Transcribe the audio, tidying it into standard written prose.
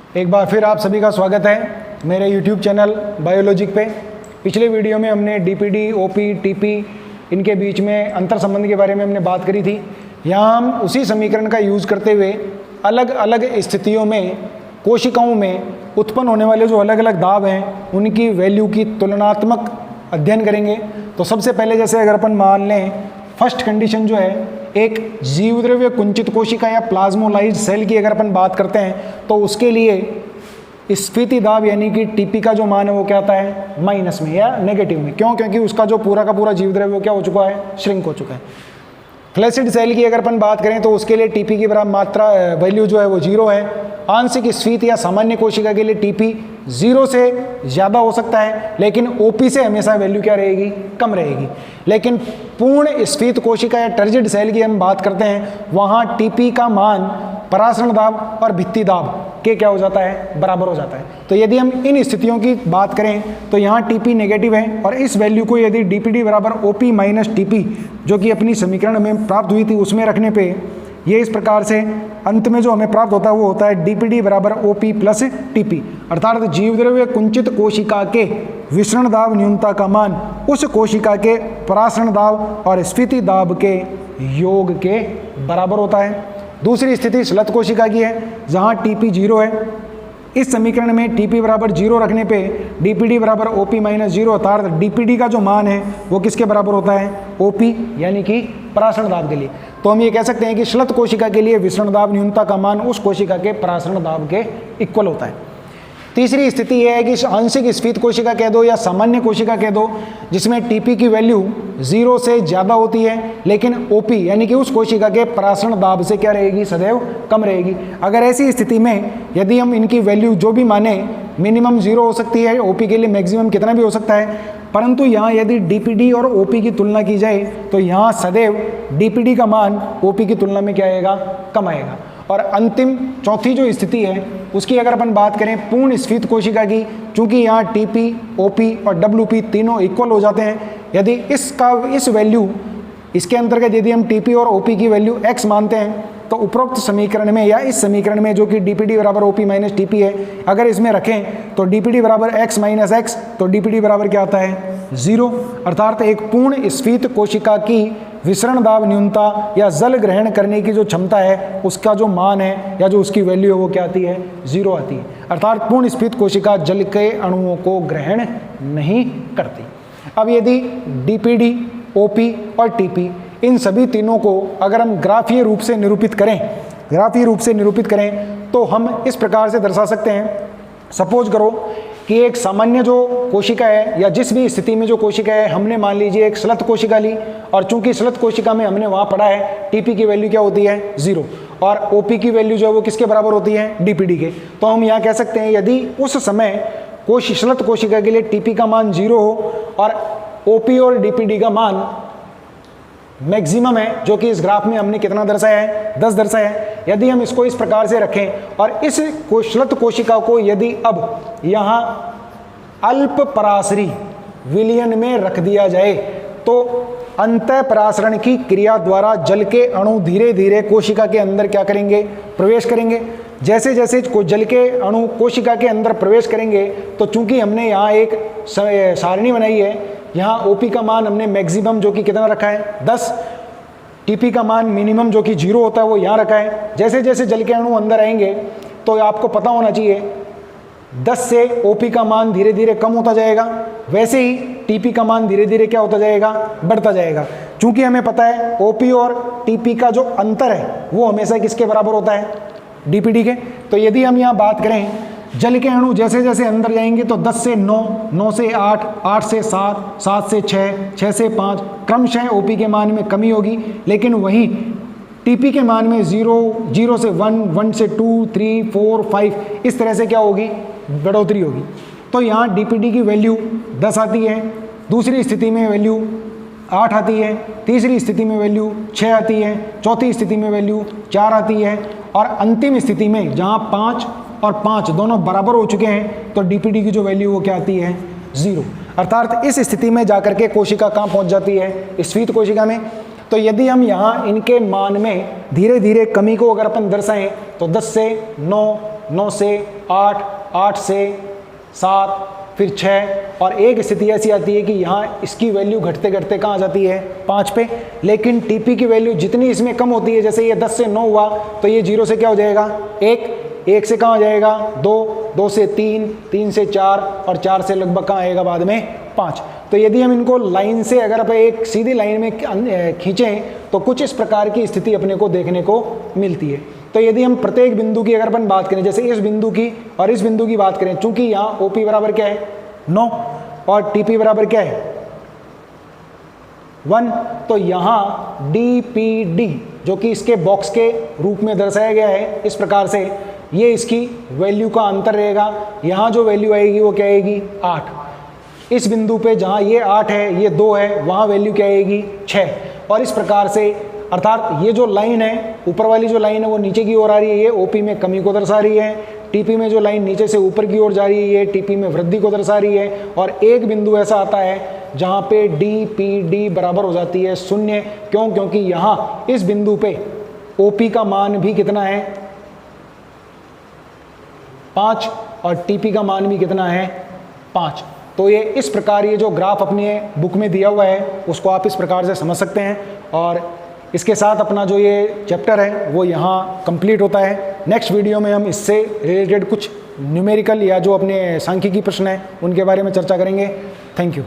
एक बार फिर आप सभी का स्वागत है मेरे YouTube चैनल बायोलॉजिक पे। पिछले वीडियो में हमने डीपीडी, ओपी, टीपी इनके बीच में अंतर संबंध के बारे में हमने बात करी थी। यहाँ हम उसी समीकरण का यूज़ करते हुए अलग अलग स्थितियों में कोशिकाओं में उत्पन्न होने वाले जो अलग अलग दाब हैं उनकी वैल्यू की तुलनात्मक अध्ययन करेंगे। तो सबसे पहले जैसे अगर अपन मान लें फर्स्ट कंडीशन जो है एक जीवद्रव्य कुंचित कोशिका या प्लाज्मोलाइज्ड सेल की अगर अपन बात करते हैं तो उसके लिए स्फीति दाब यानी कि टीपी का जो मान है वो क्या आता है माइनस में या नेगेटिव में। क्यों? क्योंकि उसका जो पूरा का पूरा जीवद्रव्य क्या हो चुका है, श्रिंक हो चुका है। फ्लैसिड सेल की अगर अपन बात करें तो उसके लिए टीपी की बराबर मात्रा वैल्यू जो है वो 0 है। आंशिक स्फीति या सामान्य कोशिका के लिए टीपी 0 से ज़्यादा हो सकता है, लेकिन ओपी से हमेशा वैल्यू क्या रहेगी, कम रहेगी। लेकिन पूर्ण स्फीत कोशिका या टर्जिड सेल की हम बात करते हैं, वहाँ टीपी का मान परासरण दाब और भित्ति दाब के क्या हो जाता है, बराबर हो जाता है। तो यदि हम इन स्थितियों की बात करें तो यहाँ टीपी नेगेटिव है और इस वैल्यू को यदि डीपीडी बराबर ओपी माइनस टीपी जो कि अपनी समीकरण में प्राप्त हुई थी उसमें रखने पे ये इस प्रकार से अंत में जो हमें प्राप्त होता है वो होता है डीपीडी बराबर ओपी प्लस टीपी, अर्थात जीवद्रव्य कुंचित कोशिका के विसरण दाब न्यूनता का मान उस कोशिका के परासरण दाब और स्फीति दाब के योग के बराबर होता है। दूसरी स्थिति श्लथ कोशिका की है जहाँ टीपी 0 है। इस समीकरण में टीपी बराबर 0 रखने पे डीपीडी बराबर ओपी माइनस 0, अर्थात डीपीडी का जो मान है वो किसके बराबर होता है, ओपी यानी कि परासरण दाब के लिए। तो हम ये कह सकते हैं कि श्लथ कोशिका के लिए विसरण दाब न्यूनता का मान उस कोशिका के परासरण दाब के इक्वल होता है। तीसरी स्थिति यह है कि आंशिक स्फीत कोशिका कह दो या सामान्य कोशिका कह दो जिसमें टीपी की वैल्यू 0 से ज़्यादा होती है, लेकिन ओपी यानी कि उस कोशिका के परासरण दाब से क्या रहेगी, सदैव कम रहेगी। अगर ऐसी स्थिति में यदि हम इनकी वैल्यू जो भी माने मिनिमम 0 हो सकती है, ओपी के लिए मैक्सिमम कितना भी हो सकता है, परंतु यहाँ यदि डीपीडी और ओपी की तुलना की जाए तो यहाँ सदैव डीपीडी का मान ओपी की तुलना में क्या आएगा, कम आएगा। और अंतिम चौथी जो स्थिति है उसकी अगर अपन बात करें पूर्ण स्फीत कोशिका की, चूंकि यहाँ टीपी, ओपी और डब्ल्यूपी तीनों इक्वल हो जाते हैं, यदि इस वैल्यू इसके अंतर्गत यदि हम टीपी और ओपी की वैल्यू x मानते हैं तो उपरोक्त समीकरण में या इस समीकरण में जो कि डीपीडी बराबर ओपी माइनस टीपी है, अगर इसमें रखें तो डीपीडी बराबर x माइनस एक्स, तो डीपीडी बराबर क्या आता है, 0, अर्थात एक पूर्ण स्फीत कोशिका की विसरण दाब न्यूनता या जल ग्रहण करने की जो क्षमता है उसका जो मान है या जो उसकी वैल्यू है वो क्या आती है, 0 आती है। अर्थात पूर्ण स्फीत कोशिका जल के अणुओं को ग्रहण नहीं करती। अब यदि डीपीडी, ओपी और टीपी इन सभी तीनों को अगर हम ग्राफीय रूप से निरूपित करें तो हम इस प्रकार से दर्शा सकते हैं। सपोज करो कि एक सामान्य जो कोशिका है या जिस भी स्थिति में जो कोशिका है, हमने मान लीजिए एक श्लथ कोशिका ली और चूंकि श्लथ कोशिका में हमने वहाँ पढ़ा है टीपी की वैल्यू क्या होती है, 0, और ओपी की वैल्यू जो है वो किसके बराबर होती है, डीपीडी के। तो हम यहाँ कह सकते हैं यदि उस समय श्लथ कोशिका के लिए टीपी का मान 0 हो और ओपी और डीपीडी का मान मैक्सिमम है, जो कि इस ग्राफ में हमने कितना दर्शाया है, 10 दर्शाया है। यदि हम इसको इस प्रकार से रखें और इस श्लथ कोशिका को यदि अब यहाँ अल्प परासरी विलयन में रख दिया जाए तो अंतः परासरण की क्रिया द्वारा जल के अणु धीरे धीरे कोशिका के अंदर क्या करेंगे, प्रवेश करेंगे। जैसे जैसे जल के अणु कोशिका के अंदर प्रवेश करेंगे तो चूंकि हमने यहाँ एक सारणी बनाई है, यहाँ ओपी का मान हमने मैक्सिमम जो कि कितना रखा है, 10, टीपी का मान मिनिमम जो कि 0 होता है वो यहाँ रखा है। जैसे जैसे जल के अणु अंदर आएंगे तो आपको पता होना चाहिए 10 से ओपी का मान धीरे धीरे कम होता जाएगा, वैसे ही टीपी का मान धीरे धीरे क्या होता जाएगा, बढ़ता जाएगा। चूंकि हमें पता है ओपी और टीपी का जो अंतर है वो हमेशा किसके बराबर होता है, डीपीडी के। तो यदि हम यहाँ बात करें जल के अणु जैसे जैसे अंदर जाएंगे तो 10 से 9, 9 से 8, 8 से 7, 7 से 6, 6 से 5 क्रमशः ओपी के मान में कमी होगी, लेकिन वहीं टीपी के मान में 0, 0 से 1, 1 से 2, 3, 4, 5 इस तरह से क्या होगी, बढ़ोतरी होगी। तो यहाँ डीपीडी की वैल्यू 10 आती है, दूसरी स्थिति में वैल्यू 8 आती है, तीसरी स्थिति में वैल्यू 6 आती है, चौथी स्थिति में वैल्यू 4 आती है और अंतिम स्थिति में जहाँ 5 और 5 दोनों बराबर हो चुके हैं तो डीपीडी की जो वैल्यू वो क्या आती है, 0। अर्थात इस स्थिति में जाकर के कोशिका कहाँ पहुँच जाती है, स्फीत कोशिका में। तो यदि हम यहाँ इनके मान में धीरे धीरे कमी को अगर अपन दर्शाएं तो 10 से 9, 9 से 8, 8 से 7, फिर 6, और एक स्थिति ऐसी आती है कि यहाँ इसकी वैल्यू घटते घटते कहाँ आ जाती है 5 पे। लेकिन टीपी की वैल्यू जितनी इसमें कम होती है, जैसे ये 10 से 9 हुआ तो ये 0 से क्या हो जाएगा 1, 1 से कहाँ आ जाएगा 2, 2 से 3, 3 से 4, और 4 से लगभग कहाँ आएगा बाद में 5। तो यदि हम इनको लाइन से अगर आप एक सीधी लाइन में खींचें तो कुछ इस प्रकार की स्थिति अपने को देखने को मिलती है। तो यदि हम प्रत्येक बिंदु की अगर अपन बात करें, जैसे इस बिंदु की और इस बिंदु की बात करें, चूंकि यहाँ OP बराबर क्या है 9 और TP बराबर क्या है 1, तो यहाँ DPD जो कि इसके बॉक्स के रूप में दर्शाया गया है इस प्रकार से, ये इसकी वैल्यू का अंतर रहेगा। यहाँ जो वैल्यू आएगी वो क्या आएगी 8। इस बिंदु पे जहाँ ये 8 है, ये 2 है, वहाँ वैल्यू क्या आएगी 6। और इस प्रकार से, अर्थात ये जो लाइन है, ऊपर वाली जो लाइन है वो नीचे की ओर आ रही है, ये OP में कमी को दर्शा रही है। TP में जो लाइन नीचे से ऊपर की ओर जा रही है, ये TP में वृद्धि को दर्शा रही है। और एक बिंदु ऐसा आता है जहाँ पे DPD बराबर हो जाती है 0। क्यों? क्योंकि यहाँ इस बिंदु पे OP का मान भी कितना है 5 और TP का मान भी कितना है 5। तो ये इस प्रकार, ये जो ग्राफ अपने बुक में दिया हुआ है उसको आप इस प्रकार से समझ सकते हैं। और इसके साथ अपना जो ये चैप्टर है वो यहाँ कंप्लीट होता है। नेक्स्ट वीडियो में हम इससे रिलेटेड कुछ न्यूमेरिकल या जो अपने सांख्यिकी प्रश्न हैं उनके बारे में चर्चा करेंगे। Thank you.